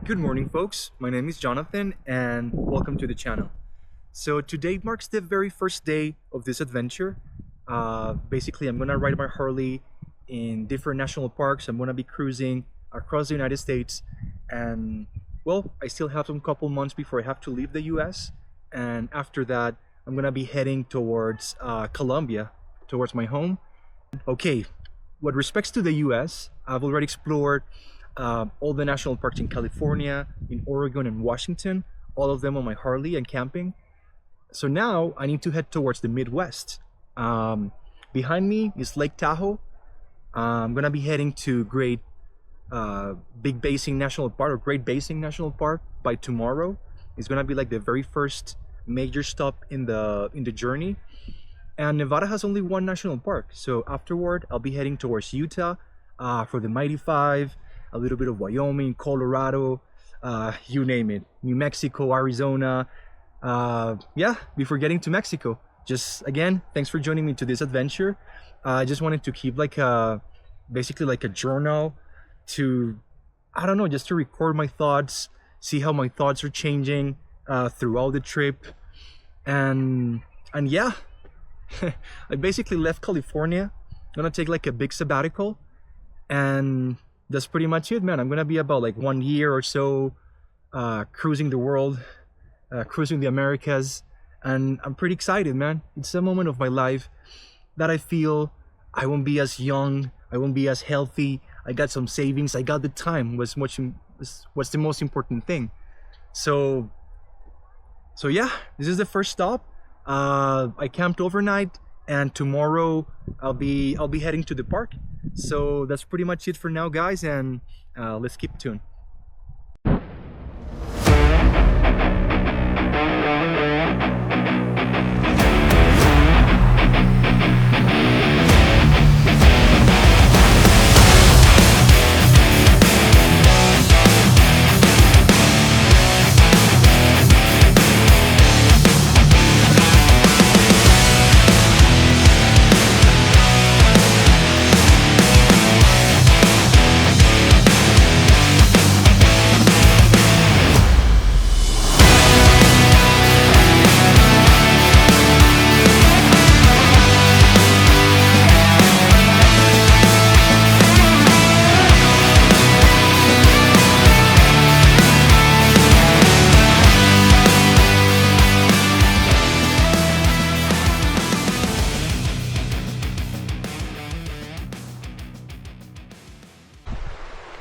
Good morning, folks. My name is Jonathan and welcome to the channel. So today marks the very first day of this adventure. Basically, I'm gonna ride my Harley in different national parks. I'm gonna be cruising across the United States, and well, I still have some couple months before I have to leave the US, and after that I'm gonna be heading towards Colombia, towards my home. Okay, what respects to the US, I've already explored all the national parks in California, in Oregon, and Washington, all of them on my Harley and camping. So now I need to head towards the Midwest. Behind me is Lake Tahoe. I'm gonna be heading to Big Basin National Park, or Great Basin National Park, by tomorrow. It's gonna be like the very first major stop in the journey. And Nevada has only one national park, so afterward I'll be heading towards Utah for the Mighty Five, a little bit of Wyoming, Colorado, you name it, New Mexico, Arizona. Yeah, before getting to Mexico. Just again, thanks for joining me to this adventure. I just wanted to keep basically like a journal to, I don't know, just to record my thoughts, see how my thoughts are changing throughout the trip. And yeah, I basically left California. I'm gonna take like a big sabbatical, and that's pretty much it, man. I'm gonna be about like 1 year or so cruising the world, cruising the Americas, and I'm pretty excited, man. It's a moment of my life that I feel I won't be as young, I won't be as healthy. I got some savings, I got the time. What's the most important thing. So yeah, this is the first stop. I camped overnight, and tomorrow I'll be heading to the park. So that's pretty much it for now, guys, and let's keep tuned.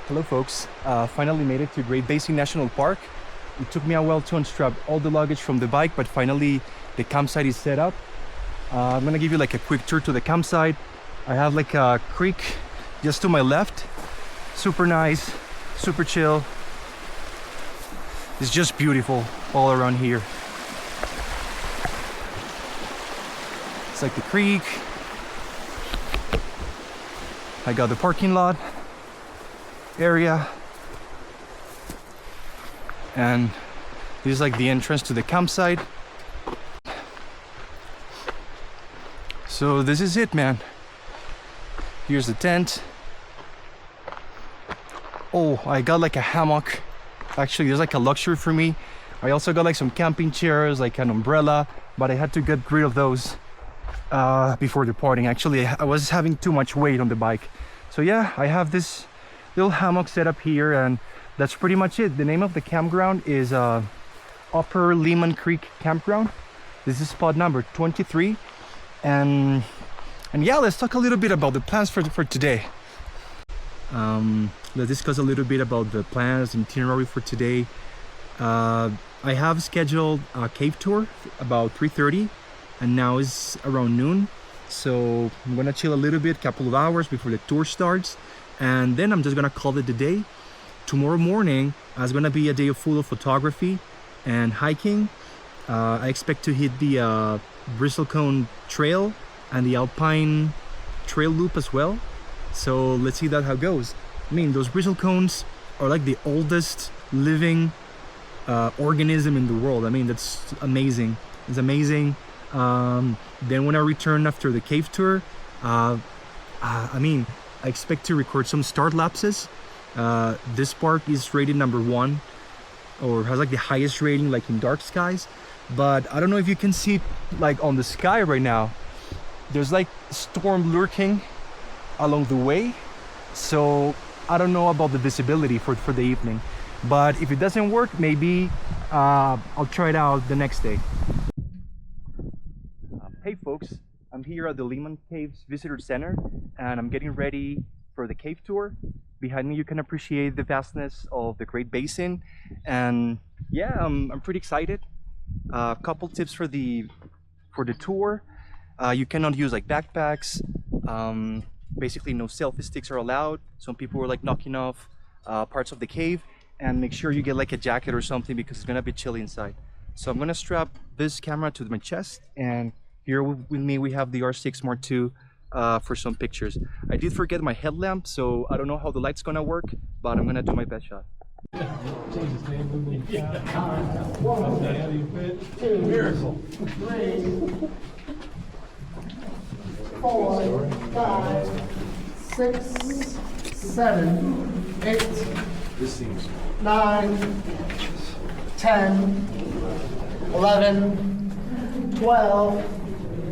Hello folks, finally made it to Great Basin National Park. It took me a while to unstrap all the luggage from the bike, but finally the campsite is set up. I'm gonna give you like a quick tour to the campsite. I have like a creek just to my left. Super nice, super chill. It's just beautiful all around here. It's like the creek. I got the parking lot area, and this is like the entrance to the campsite. So this is it, man. Here's the tent. Oh, I got like a hammock. Actually, there's like a luxury for me. I also got like some camping chairs, like an umbrella, but I had to get rid of those before departing. Actually, I was having too much weight on the bike. So yeah, I have this little hammock set up here, and that's pretty much it. The name of the campground is Upper Lehman Creek Campground. This is spot number 23, and yeah, let's talk a little bit about the plans for today. Let's discuss a little bit about the plans and itinerary for today. I have scheduled a cave tour about 3:30, and now it's around noon, so I'm gonna chill a little bit, couple of hours before the tour starts, and then I'm just gonna call it a day. Tomorrow morning is gonna be a day full of photography and hiking. I expect to hit the Bristlecone Trail and the Alpine Trail loop as well. So let's see how it goes. I mean, those bristlecones are like the oldest living organism in the world. I mean, that's amazing. It's amazing. Then when I return after the cave tour, I expect to record some start lapses This park is rated #1, or has like the highest rating like in dark skies. But I don't know if you can see like on the sky right now, there's like storm lurking along the way. So I don't know about the visibility for the evening, but if it doesn't work, maybe I'll try it out the next day. Hey folks, I'm here at the Lehman Caves Visitor Center and I'm getting ready for the cave tour. Behind me you can appreciate the vastness of the Great Basin, and yeah, I'm pretty excited. A couple tips for the tour. You cannot use like backpacks. Basically no selfie sticks are allowed. Some people were like knocking off parts of the cave, and make sure you get like a jacket or something because it's gonna be chilly inside. So I'm gonna strap this camera to my chest, and here with me we have the R6 Mark II for some pictures. I did forget my headlamp, so I don't know how the light's gonna work, but I'm gonna do my best shot. Miracle. 3, 4, 5, 6, 7, 8, 9, 10, 11, 12,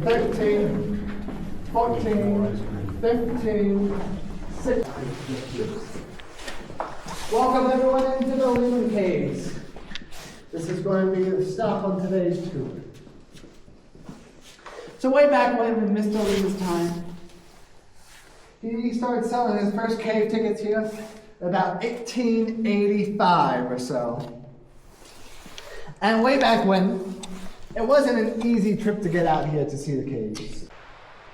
13, 14, 15, 16. Welcome everyone into the Lehman Caves. This is going to be the stop on today's tour. So way back when, in Mr. Lee's time, he started selling his first cave tickets here about 1885 or so. And way back when, it wasn't an easy trip to get out here to see the caves.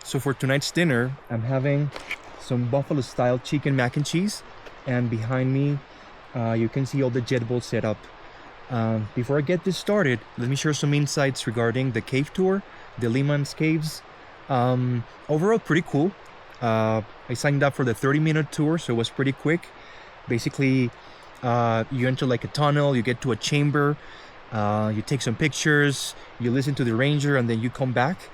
So for tonight's dinner, I'm having some buffalo style chicken mac and cheese, and behind me you can see all the jet bowl set up. Before I get this started, let me share some insights regarding the cave tour, the Lehman Caves. Overall pretty cool. I signed up for the 30-minute tour, so it was pretty quick. Basically you enter like a tunnel, you get to a chamber, you take some pictures, you listen to the ranger, and then you come back.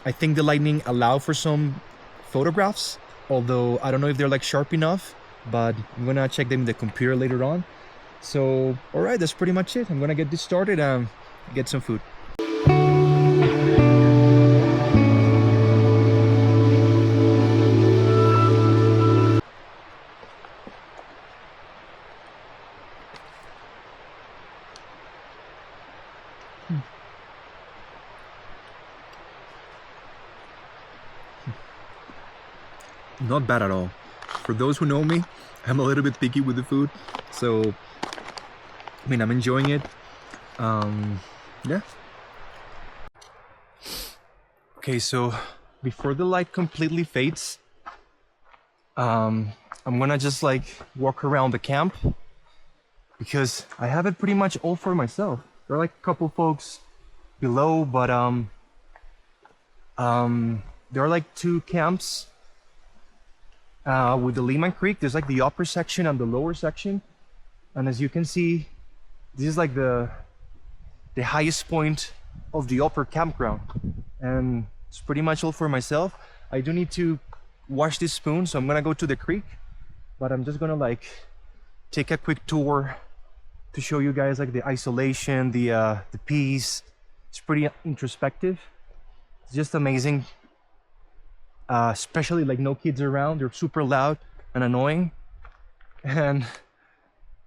I think the lighting allowed for some photographs, although I don't know if they're like sharp enough, but I'm gonna check them in the computer later on. So all right, that's pretty much it. I'm gonna get this started and get some food. Not bad at all. For those who know me, I'm a little bit picky with the food, so I mean, I'm enjoying it. Yeah. Okay, so before the light completely fades, I'm gonna just like walk around the camp because I have it pretty much all for myself. There are like a couple folks below, but there are like 2 camps with the Lehman Creek. There's like the upper section and the lower section, and as you can see, this is like the highest point of the upper campground, and it's pretty much all for myself. I do need to wash this spoon, so I'm gonna go to the creek, but I'm just gonna like take a quick tour to show you guys like the isolation, the peace. It's pretty introspective. It's just amazing. Especially like no kids around. They're super loud and annoying, and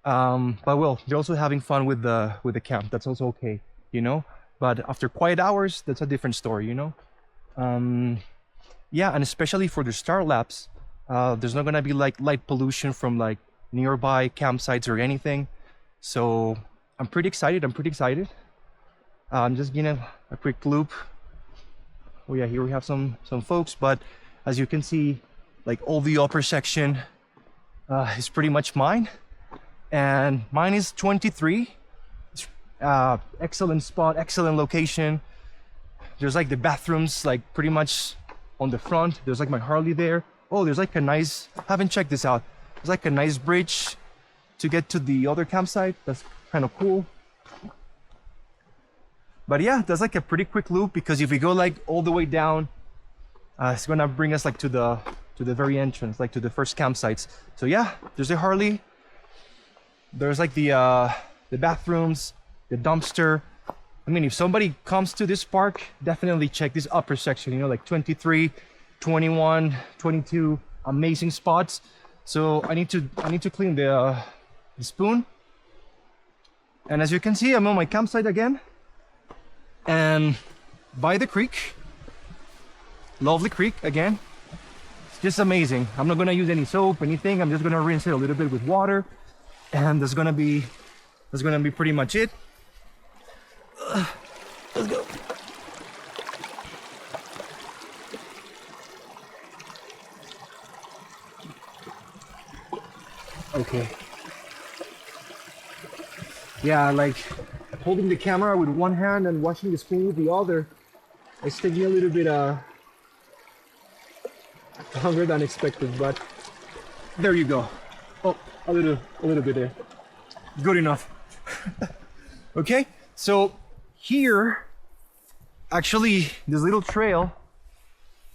but well, they're also having fun with the camp. That's also okay, you know. But after quiet hours, that's a different story, you know. Yeah, and especially for the Starlapse, there's not gonna be like light pollution from like nearby campsites or anything. So I'm pretty excited. I'm just getting a quick loop. Oh yeah, here we have some folks, but as you can see, like all the upper section is pretty much mine, and mine is 23. It's, excellent spot, excellent location. There's like the bathrooms like pretty much on the front. There's like my Harley there. Oh, there's like a nice, haven't checked this out. There's like a nice bridge to get to the other campsite. That's kind of cool. But yeah, that's like a pretty quick loop, because if we go like all the way down, it's gonna bring us like to the to the very entrance, like to the first campsites. So yeah, there's a Harley. There's like the bathrooms, the dumpster. I mean, if somebody comes to this park, definitely check this upper section, you know, like 23, 21, 22, amazing spots. So I need to clean the spoon. And as you can see, I'm on my campsite again. And by the creek, lovely creek again. It's just amazing. I'm not gonna use any soap, anything. I'm just gonna rinse it a little bit with water. And that's gonna be pretty much it. Let's go. Okay. Yeah, like holding the camera with one hand and watching the screen with the other. It's taking me a little bit longer than expected, but there you go. Oh, a little bit there. Good enough. Okay, so here, actually, this little trail,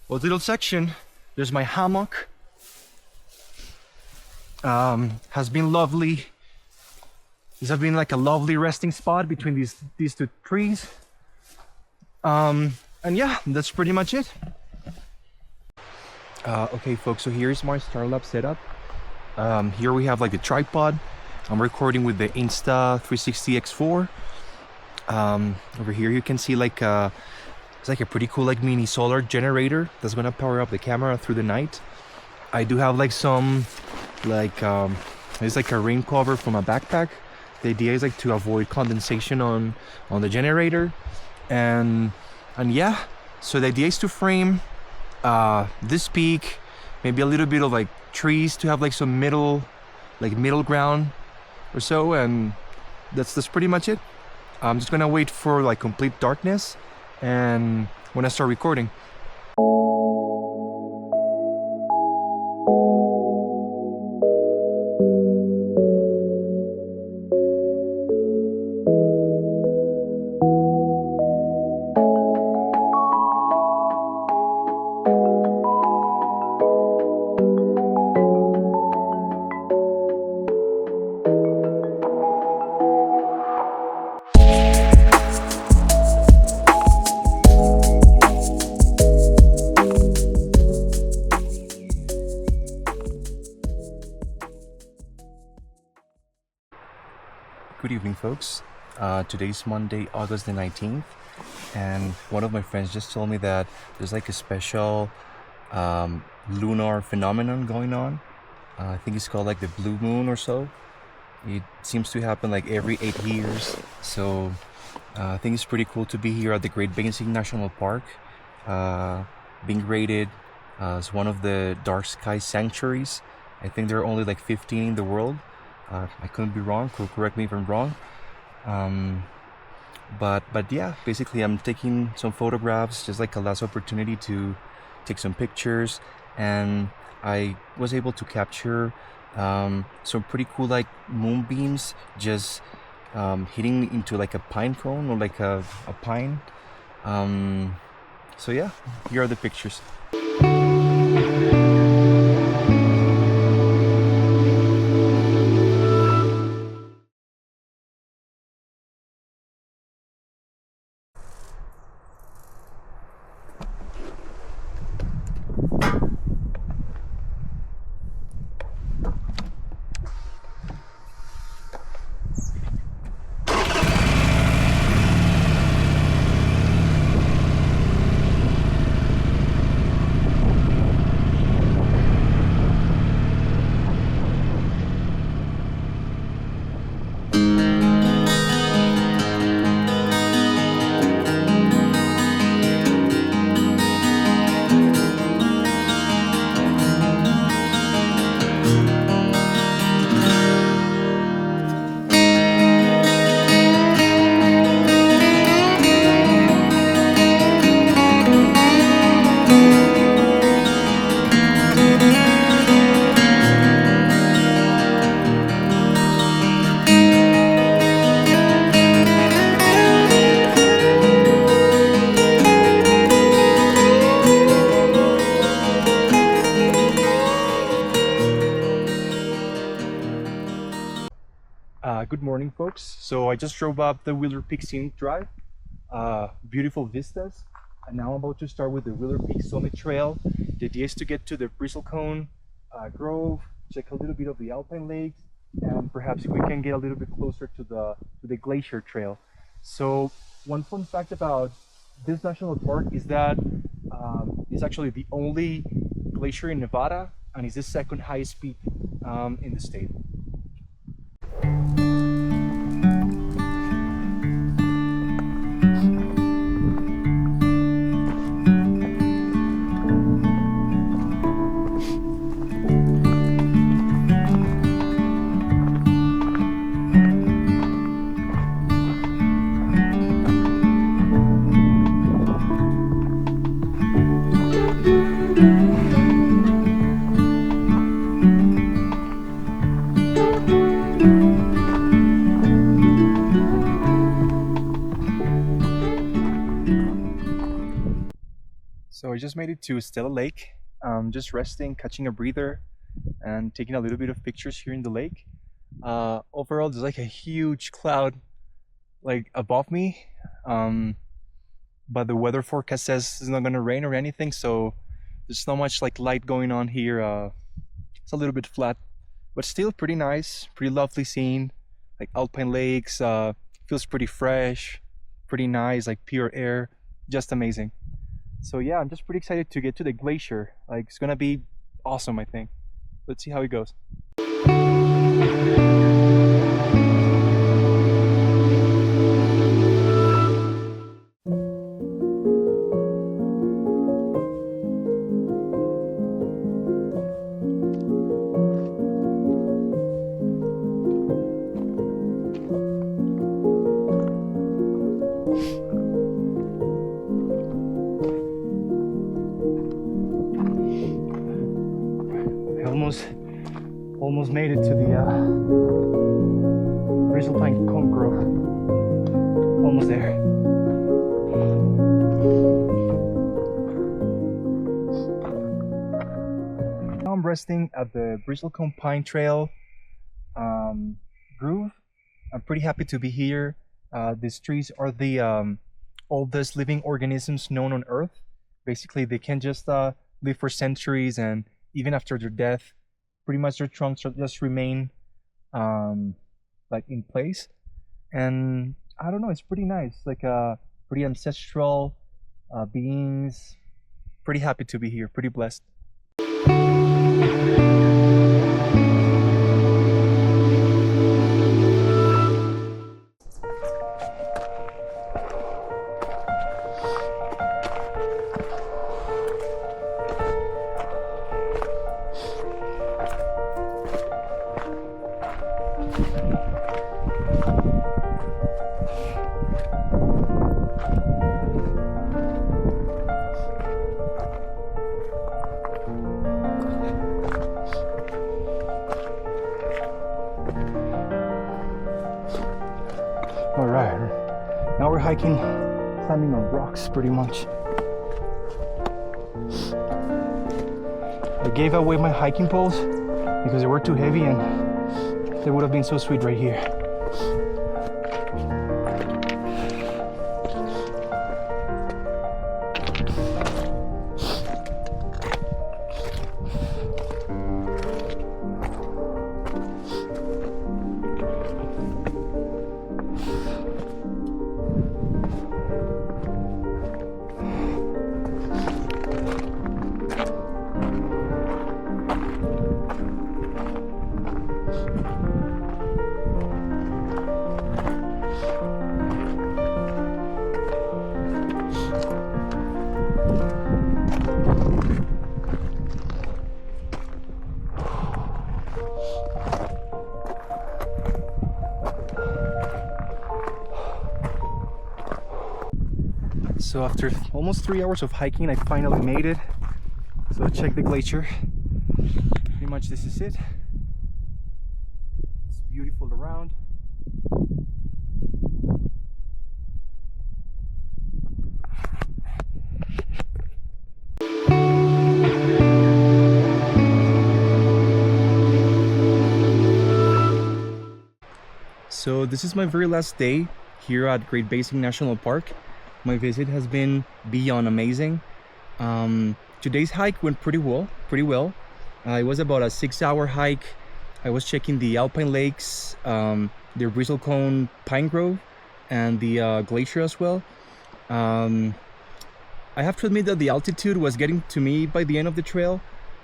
or little section, there's my hammock. Has been lovely. This has been like a lovely resting spot between these two trees. And yeah, that's pretty much it. Okay, folks, so here's my Starlapse setup. Here we have like the tripod. I'm recording with the Insta360 X4. Over here you can see like it's like a pretty cool like mini solar generator that's gonna power up the camera through the night. I do have like some like it's like a rain cover for my backpack. The idea is like to avoid condensation on the generator, and yeah, so the idea is to frame this peak, maybe a little bit of like trees to have like some middle ground or so, and that's pretty much it. I'm just gonna wait for like complete darkness and when I start recording. Good evening, folks. Today's Monday, August the 19th, and one of my friends just told me that there's like a special lunar phenomenon going on. I think it's called like the blue moon or so. It seems to happen like every 8 years. So I think it's pretty cool to be here at the Great Basin National Park, being rated as one of the dark sky sanctuaries. I think there are only like 15 in the world. I couldn't be wrong, correct me if I'm wrong. But yeah, basically I'm taking some photographs, just like a last opportunity to take some pictures, and I was able to capture some pretty cool like moonbeams just hitting into like a pine cone or like a pine. So yeah, here are the pictures. Good morning, folks. So I just drove up the Wheeler Peak Scenic Drive. Beautiful vistas. And now I'm about to start with the Wheeler Peak Summit Trail. The idea is to get to the Bristlecone Grove, check a little bit of the Alpine Lakes, and perhaps we can get a little bit closer to the Glacier Trail. So one fun fact about this national park is that it's actually the only glacier in Nevada, and it's the second highest peak in the state. So I just made it to Stella Lake. Just resting, catching a breather, and taking a little bit of pictures here in the lake. Overall, there's like a huge cloud like above me, but the weather forecast says it's not gonna rain or anything, so there's not much like light going on here. It's a little bit flat, but still pretty nice, pretty lovely scene. Like Alpine Lakes, feels pretty fresh, pretty nice, like pure air, just amazing. So yeah, I'm just pretty excited to get to the glacier. Like it's gonna be awesome, I think. Let's see how it goes. Almost made it to the Bristlecone Grove. Almost there. Now I'm resting at the Bristlecone Pine Trail groove. I'm pretty happy to be here. These trees are the oldest living organisms known on Earth. Basically, they can just live for centuries, and even after their death, pretty much their trunks just remain like in place. And I don't know, it's pretty nice, like pretty ancestral beings. Pretty happy to be here, pretty blessed. Alright, now we're hiking, climbing on rocks pretty much. I gave away my hiking poles because they were too heavy and they would have been so sweet right here. So after almost 3 hours of hiking, I finally made it. So check the glacier. Pretty much this is it. It's beautiful around. So this is my very last day here at Great Basin National Park. My visit has been beyond amazing. Today's hike went pretty well. It was about a 6-hour hike. I was checking the Alpine Lakes, the Bristlecone Pine Grove, and the Glacier as well. I have to admit that the altitude was getting to me by the end of the trail.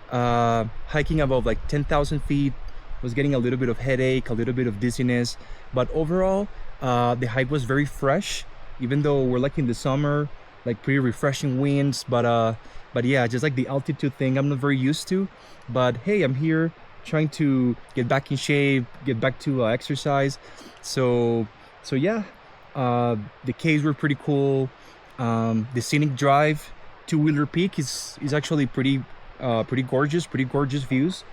Hiking above like 10,000 feet was getting a little bit of headache, a little bit of dizziness, but overall the hike was very fresh, even though we're like in the summer, like pretty refreshing winds, but yeah, just like the altitude thing I'm not very used to. But hey, I'm here trying to get back in shape, get back to exercise. So yeah, the caves were pretty cool. The Scenic Drive two-wheeler peak is actually pretty gorgeous views.